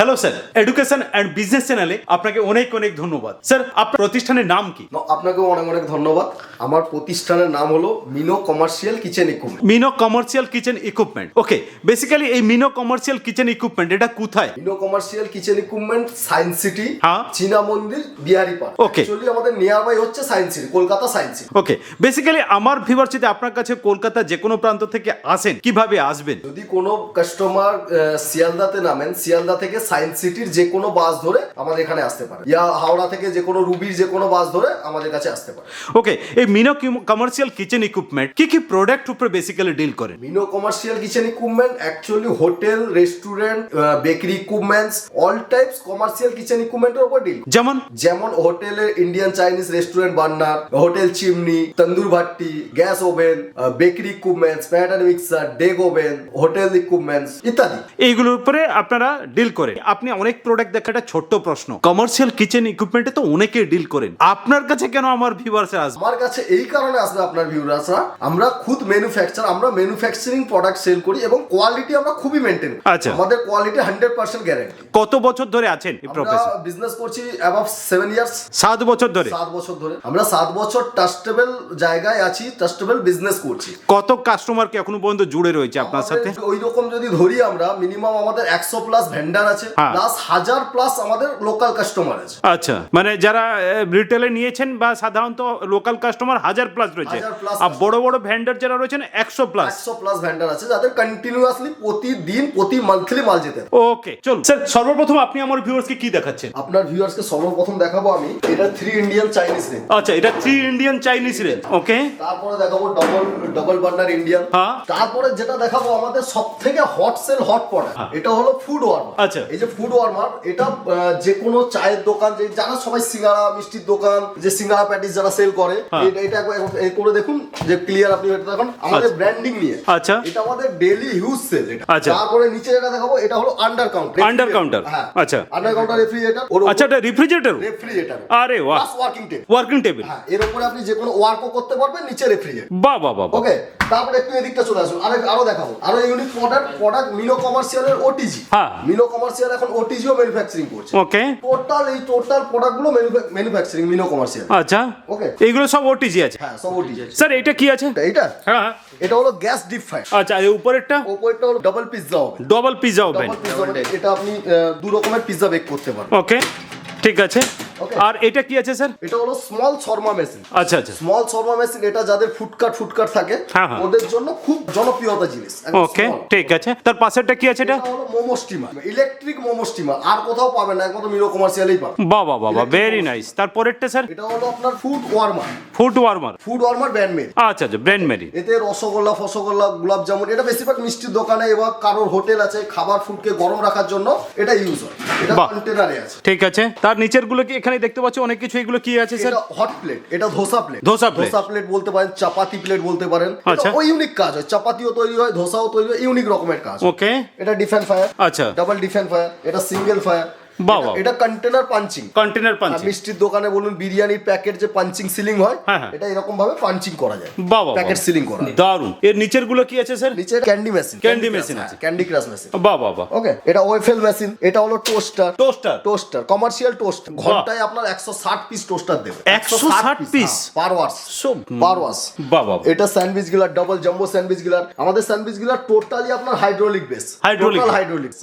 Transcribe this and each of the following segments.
Hello sir, education and business চ্যানেলে আপনাকে অনেক অনেক ধন্যবাদ। স্যার, আপনার প্রতিষ্ঠানের নাম কি? আপনাকে অনেক অনেক ধন্যবাদ। আমার প্রতিষ্ঠানের নাম হলো Mino commercial kitchen equipment. Mino commercial kitchen equipment. Okay, basically এই মিনো কমার্শিয়াল কিচেন ইকুইপমেন্ট এটা কোথায়? Mino commercial kitchen equipment Science City, হ্যাঁ, চীনা মন্দির, বিহারি পার্ক। ওকে, অ্যাকচুয়ালি আমাদের নিয়ার বাই হচ্ছে Science City, Kolkata Science City. Okay, basically আমার viewer যদি আপনার কাছে কলকাতা যে কোনো প্রান্ত থেকে আসেন, কিভাবে আসবেন? যদি কোনো কাস্টমার শিয়ালদাতে নামেন, শিয়ালদা থেকে সায়েন্স সিটির যে কোনো বাস ধরে আমাদের এখানে আসতে পারে, ইয়া হাওড়া থেকে যে কোনো রুবির যে কোনো বাস ধরে আমাদের কাছে আসতে পারে। ওকে, এই মিনো কমার্শিয়াল কিচেন ইকুইপমেন্ট কি কি প্রোডাক্ট উপরে বেসিক্যালি ডিল করে? মিনো commercial kitchen equipment actually hotel, restaurant, bakery equipments, all types commercial kitchen ইকুইপমেন্টের উপর ডিল। যেমন হোটেলের Indian Chinese restaurant burner, hotel chimney, tandoor ভাট্টি, গ্যাস ওভেন, বেকারি ইকুইপমেন্টস, প্যাটার mixer, deck oven, hotel equipments ইত্যাদি, এইগুলোর উপরে আপনারা ডিল করে। আপনি অনেক প্রোডাক্ট দেখা, একটা ছোট্ট প্রশ্ন, কমার্শিয়াল কিচেন ইকুইপমেন্টে তো অনেকে ডিল করেন, আপনার কাছে কেন আমার ভিউয়ার্সরা আসবে? আমার কাছে এই কারণে আসবে আপনার ভিউয়ার্সরা, আমরা খুদ ম্যানুফ্যাকচার, আমরা ম্যানুফ্যাকচারিং প্রোডাক্ট সেল করি এবং কোয়ালিটি আমরা খুবই মেইনটেইন করি। আচ্ছা, আমাদের কোয়ালিটি 100% গ্যারান্টি। কত বছর ধরে আছেন এই প্রফেশন? আমরা বিজনেস করছি অ্যাবাভ 7 ইয়ার্স। 7 বছর ধরে? 7 বছর ধরে আমরা 7 বছর ট্রাস্টেবল জায়গায় আছি, ট্রাস্টেবল বিজনেস করছি। কত কাস্টমার কি এখনো পর্যন্ত জুড়ে রয়েছে আপনার সাথে? ওই রকম যদি ধরি আমরা, মিনিমাম আমাদের 100 প্লাস ভেন্ডার আছে, প্লাস 1000 প্লাস আমাদের লোকাল কাস্টমার আছে। আচ্ছা, মানে যারা রিটেলে নিয়েছেন বা সাধারণত লোকাল কাস্টমার 1000 প্লাস রয়েছে, আর বড় বড় ভেন্ডার যারা রয়েছেন 100 প্লাস। 100 প্লাস ভেন্ডার আছে যাদের কন্টিনিউয়াসলি প্রতিদিন প্রতি মান্থলি মাল যেতে। ওকে, চল স্যার, সর্বপ্রথম আপনি আমার ভিউয়ার্সকে কি দেখাচ্ছেন? আপনার ভিউয়ার্সকে সর্বপ্রথম দেখাবো আমি এটা 3 ইন্ডিয়ান চাইনিজ রেঞ্জ। আচ্ছা, এটা 3 ইন্ডিয়ান চাইনিজ রেঞ্জ। ওকে, তারপরে দেখাবো ডবল বার্নার ইন্ডিয়ান। হ্যাঁ, তারপরে যেটা দেখাবো আমাদের সবথেকে হট সেল হট প্রোডাক্ট, এটা হলো ফুড ওয়ার্মার। আচ্ছা, এই যে ফুড ওয়ার্মার, এটা যে কোনো চায়ের দোকান, যে যারা সবাই সিঙ্গাড়া মিষ্টির দোকান, যে সিঙ্গাড়া প্যাটিস যারা সেল করে, এটা করে দেখুন যে ক্লিয়ার আপনি এটা দেখুন আমাদের ব্র্যান্ডিং নিয়ে। আচ্ছা, এটা আমাদের ডেইলি হিউজ সেল এটা। তারপরে নিচে যেটা দেখাবো এটা হলো আন্ডার কাউন্টার। হ্যাঁ, আচ্ছা, আন্ডার কাউন্টার রেফ্রিজারেটর। আচ্ছা, এটা রেফ্রিজারেটর। আরে বাহ, প্লাস ওয়ার্কিং টেবিল। হ্যাঁ, এর উপরে আপনি যে কোনো ওয়ার্কও করতে পারবেন, নিচে রেফ্রিজারেটর। বাহ বাহ বাহ। ওকে, তারপরে একটু এদিকটা চলে আসুন, আরো দেখাবো আরো ইউনিক প্রোডাক্ট মিনো কমার্শিয়ালের ওটিজি। হ্যাঁ, মিনো কমার্শিয়াল এখন ওটিজিও ম্যানুফ্যাকচারিং করছে। ওকে, টোটাল প্রোডাক্টগুলো ম্যানুফ্যাকচারিং মিনো কমার্শিয়াল। আচ্ছা, ওকে, এইগুলো সব ওটিজি আছে? হ্যাঁ, সব ওটিজি আছে। স্যার, এটা কি আছে? এইটা, হ্যাঁ, এটা হলো গ্যাস ডিপ ফ্রাই। আচ্ছা, আর উপরেরটা? উপরেরটা হলো double pizza oven. Double pizza oven. এটা আপনি 2 রকমের পিৎজা বেক করতে পারবেন। ওকে, ঠিক আছে। আর এটা কি আছে স্যার? এটা হলো স্মল শর্মা মেশিন। আচ্ছা আচ্ছা, স্মল শর্মা মেশিন, এটা যাদের ফুডকার্ট থাকে ওদের জন্য খুব জনপ্রিয়তা জিনিস। ওকে, ঠিক আছে। তার পাশেরটা কি আছে? এটা হলো momo steamer, electric momo steamer. আর কোথাও পাবেন না, একমাত্র মিনো কমার্শিয়ালেই পাবেন। বাহ বাহ বাহ, ভেরি নাইস। তারপরেরটা স্যার? এটা হলো আপনার ফুড ওয়ার্মার ব্র্যান্ড মেড। আচ্ছা আচ্ছা, ব্র্যান্ড মেড। এতে রসগোল্লা, গোলাপ জামুন, এটা বেশিরভাগ মিষ্টির দোকানে এবং কারোর হোটেল আছে, খাবার ফুডকে গরম রাখার জন্য এটা ইউজ হয়। এটা কন্টেনারে আছে। ঠিক আছে। তার নিচের গুলো কি এখানে দেখতে পাচ্ছি অনেক কিছু, এগুলো কি আছে স্যার? এটা হট প্লেট, এটা ধোসা প্লেট বলতে পারেন, চাপাতি প্লেট বলতে পারেন। আচ্ছা, ওই ইউনিক কাজ হয়, চাপাতিও তৈরি হয়, ধোসাও তৈরি হয়, ইউনিক রকমের কাজ। ওকে, এটা ডিফেন্ট ফায়ার। আচ্ছা, ডাবল ডিফেন্ট ফায়ার, এটা সিঙ্গেল ফায়ার। এটা কন্টেনার পাঞ্চিং। মিষ্টির দোকানে বলুন, বিরিয়ানির প্যাকেট যে পাঞ্চিং সিলিং হয়, এটা এরকম ভাবে পাঞ্চিং করা যায়, প্যাকেট সিলিং করা। দারুন। এর নিচের গুলো কি আছে স্যার? নিচে ক্যান্ডি মেশিন আছে, ক্যান্ডি ক্রাশ মেশিন। বাহ বাহ বাহ। ওকে, এটা ওয়েফেল মেশিন। এটা হলো টোস্টার কমার্শিয়াল টোস্টার। ঘন্টায় আপনার 160 পিস টোস্টার দেবে। 160 পিস পার ওয়ার্স। বাহ বাহ। এটা স্যান্ডউইচ গিলার, ডাবল জাম্বো স্যান্ডউইচ গিলার। আমাদের স্যান্ডউইচ গিলার টোটালি আপনার হাইড্রোলিক বেস।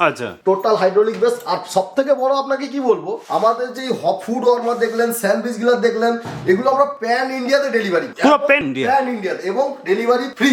আচ্ছা, টোটাল হাইড্রোলিক বেস। আর সবথেকে বড় আপনাকে কি বলবো, আমাদের যে ফুড ওয়ার্মার দেখলেন, স্যান্ডউইচ গিলার দেখলেন, এগুলো আমরা প্যান ইন্ডিয়াতে ডেলিভারি, পুরো প্যান ইন্ডিয়া, এবং ডেলিভারি ফ্রি।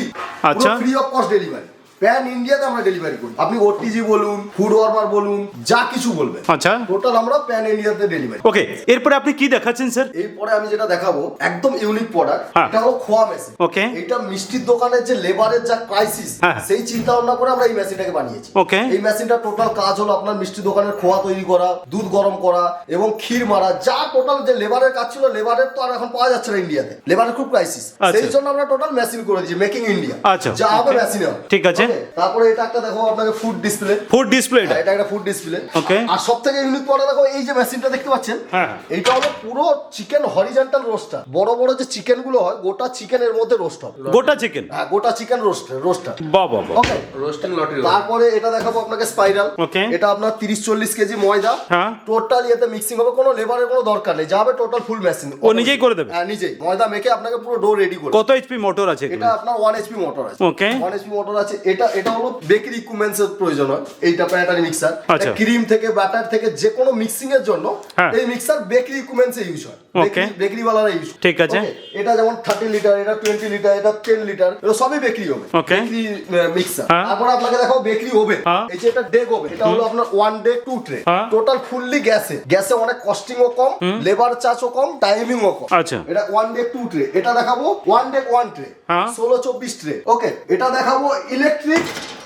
আচ্ছা, free of cost delivery, pan ইন্ডিয়াতে আমরা ডেলিভারি করি। আপনি ওটিজি বলুন, ফুড ওয়ার্মার বলুন, যা কিছু বলবেন, আচ্ছা, টোটাল আমরা প্যান ইন্ডিয়াতে ডেলিভারি। ওকে, এরপরে আপনি কি দেখাচ্ছেন স্যার? এরপরে আমি যেটা দেখাবো একদম ইউনিক প্রোডাক্ট, এটা হলো খোয়া মেশিন। ওকে, এটা মিষ্টির দোকানের যে লেবারের যা ক্রাইসিস, সেই চিন্তা ভাবনা করে আমরা এই মেশিনটাকে বানিয়েছি। ওকে, এই মেশিনটা টোটাল কাজ হলো আপনার মিষ্টি দোকানের খোয়া তৈরি করা, দুধ গরম করা এবং ক্ষীর মারা। যা টোটাল যে লেবারের কাজ ছিল, লেবারের তো আর এখন পাওয়া যাচ্ছে না ইন্ডিয়াতে, লেবারের খুব ক্রাইসিস। সেই জন্য আমরা টোটাল মেশিন করে দিয়েছি, মেকিং ইন্ডিয়া। আচ্ছা, যা হবে মেশিনে হবে। ঠিক আছে। তারপরে এটা একটা দেখো আপনাকে ফুড ডিসপ্লে। ফুড ডিসপ্লে এটা একটা ফুড ডিসপ্লে। ওকে। আর সবথেকে ইউনিক পড়া দেখো এই যে মেশিনটা দেখতে পাচ্ছেন, হ্যাঁ, এইটা হলো পুরো চিকেন হরিজন্টাল রোস্টার। বড় বড় যে চিকেন গুলো হয় গোটা চিকেনের মধ্যে রোস্ট হবে। গোটা চিকেন? হ্যাঁ, গোটা চিকেন রোস্টার। বাহ বাহ বাহ। ওকে, রোস্টিং লটারি। তারপরে এটা দেখাবো আপনাকে স্পাইরাল। ওকে। এটা আপনার 30-40 কেজি ময়দা, হ্যাঁ, টোটাল এতে মিক্সিং হবে, কোনো লেবারের কোনো দরকার নেই, যা হবে টোটাল ফুল মেশিন ও নিজেই করে দেবে? হ্যাঁ, নিজেই ময়দা মেখে আপনাকে পুরো ডো রেডি করে। কত এইচপি মোটর আছে এটা আপনার 1 HP মোটর আছে। ওকে, 1 HP মোটর আছে। এটা হলো বেকারি ইকুইপমেন্টস এর প্রয়োজন হয়। এইটা প্যাটারি মিক্সার, আচ্ছা। ক্রিম থেকে ব্যাটার থেকে যে কোনো মিক্সিং এর জন্য হ্যাঁ। এই মিক্সার বেকারি ইকুইপমেন্টস এ ইউজ হয়। ওকে। বেকারি ওয়ালারা ইউজ। ঠিক আছে। এটা যেমন 30 লিটার, এটা 20 লিটার, এটা 10 লিটার, এটা সবই বেকারি হবে। ওকে। Bakery mixer. হ্যাঁ। তারপর আপনাকে দেখাবো বেকারি ওভেন। হ্যাঁ। এই যে এটা ডেক ওভেন, এটা হলো আপনার 1 ডে 2 ট্রে, হ্যাঁ। টোটাল ফুললি গ্যাসে অনেক কস্টিংও কম, লেবার চার্জও কম, টাইমিংও কম। আচ্ছা। এটা 1 ডে 2 ট্রে। এটা দেখাবো 1 ডে 1 ট্রে, হ্যাঁ। 16-24 ট্রে। ওকে, এটা দেখাবো electric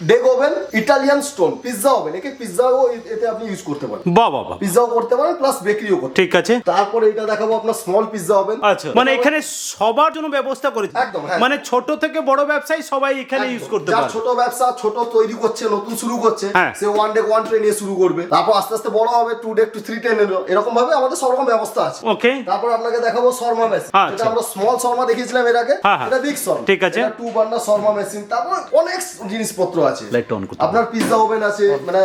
deck oven, Italian stone pizza oven. একে পিৎজাও এতে আপনি ইউজ করতে পারেন। বাহ বাহ বাহ। পিৎজাও করতে পারেন প্লাস বেকারিও করতে। ঠিক আছে। তারপরে এটা দেখাবো আপনার স্মল পিৎজা ওভেন। আচ্ছা, মানে এখানে সবার জন্য ব্যবস্থা করেছে একদম, হ্যাঁ। মানে ছোট থেকে বড় ব্যবসায়ী সবাই এখানে ইউজ করতে যার পারে। ছোট ব্যবসা, ছোট তৈরি করছে, নতুন শুরু করছে, হ্যাঁ। সে 1 ডে 1 ট্রে নিয়ে শুরু করবে, তারপর আস্তে আস্তে বড় হবে, 2 ডে 3 ট্রে নিল, এরকম ভাবে আমাদের সব রকম ব্যবস্থা আছে। ওকে। তারপর আপনাকে দেখাবো শর্মা মেশিন। আচ্ছা। এটা আমরা স্মল শর্মা দেখিয়েছিলাম এর আগে, হ্যাঁ, হ্যাঁ। এটা বিগ শর্মা। ঠিক আছে। এটা 2 বার্নার শর্মা মেশিন। তারপর অনেক জিনিসপত্র আছে। লাইট অন করতে আপনার পিৎজা ওভেন আছে, মানে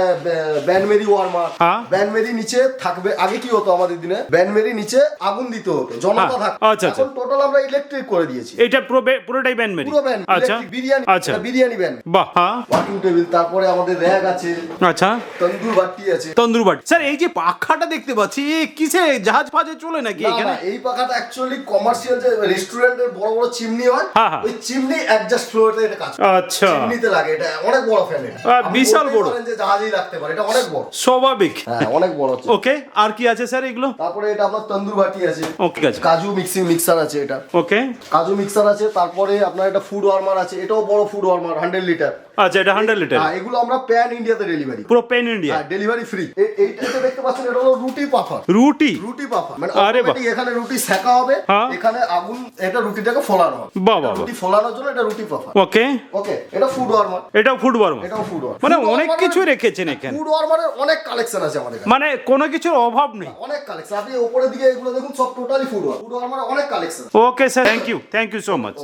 ব্যানমেরি ওয়ার্মার। হ্যাঁ। ব্যানমেরি নিচে থাকবে। আগে কি হতো আমাদের দিনে, ব্যানমেরি নিচে আগুন দিতে হতো, জনতা হ্যাঁ। থাকতো। আচ্ছা, আচ্ছা। এখন টোটাল আমরা ইলেকট্রিক করে দিয়েছি। এটা পুরোটাই ব্যান মেরি? পুরো ব্যান, আচ্ছা বিরিয়ানি, আচ্ছা, বিরিয়ানি ব্যান। বাহ। হ্যাঁ, ওয়ার্কিং টেবিল। তারপরে আমাদের র্যাক আছে, আচ্ছা, তন্দুর বাটি আছে। তন্দুর বাটি। স্যার এই যে পাখাটা দেখতে পাচ্ছি, এ কিসে, জাহাজ ফাজে চলে নাকি না, এখানে? না, এই পাখাটা অ্যাকচুয়ালি কমার্শিয়াল যে রেস্টুরেন্টের বড় বড় চিমনি হয়, হ্যাঁ, হ্যাঁ। ওই চিমনি অ্যাডজাস্ট ফ্লোরে এটা কাজ করে। আচ্ছা, চিমনিতে লাগে। এটা অনেক বড় ফ্যান। এটা আপনি বিশাল বলতেই বড়। পারেন যে জাহাজেই রাখতে পারে, এটা অনেক বড়। স্বাভাবিক। হ্যাঁ, অনেক বড় হচ্ছে। ওকে, আর কি আছে স্যার এগুলো? তারপরে এটা আপনার তন্দুর বাটি আছে। ওকে আছে। কাজু মিক্সার আছে। এটা ওকে। কাজু মিক্সার আছে। তারপরে আপনার এটা ফুড ওয়ার্মার আছে। এটাও বড় ফুড ওয়ার্মার, 100 লিটার। আচ্ছা, এটা 100 লিটার? হ্যাঁ, এগুলো আমরা প্যান ইন্ডিয়াতে ডেলিভারি, পুরো পেন ইন্ডিয়া? হ্যাঁ, ডেলিভারি ফ্রি। এইটা দেখতে পাচ্ছেন, এটা হলো রুটি পাফার। রুটি পাফা, মানে আরে বাহ। automatic এখানে রুটি সেকা হবে, হ্যাঁ। এখানে আগুন, এটা রুটিটাকে ফোলানো হবে। বাহ বাহ বাহ। রুটি ফোলানোর জন্য এটা রুটি পাফা। ওকে। ওকে, এটা ফুড ওয়ার্মার। এটাও ফুড ওয়ার্মার? এটাও ফুড ওয়ার্মার। মানে অনেক কিছু রেখেছেন এখানে। ফুড ওয়ার্মারের অনেক কালেকশন আছে আমাদের কাছে, মানে কোনো কিছুর অভাব নেই। অনেক কালেকশন। আপনি উপরের দিকে এগুলো দেখুন, সব টোটালি ফুড ওয়ার্মার। ফুড ওয়ার্মারের অনেক collection. Okay sir, thank you so much.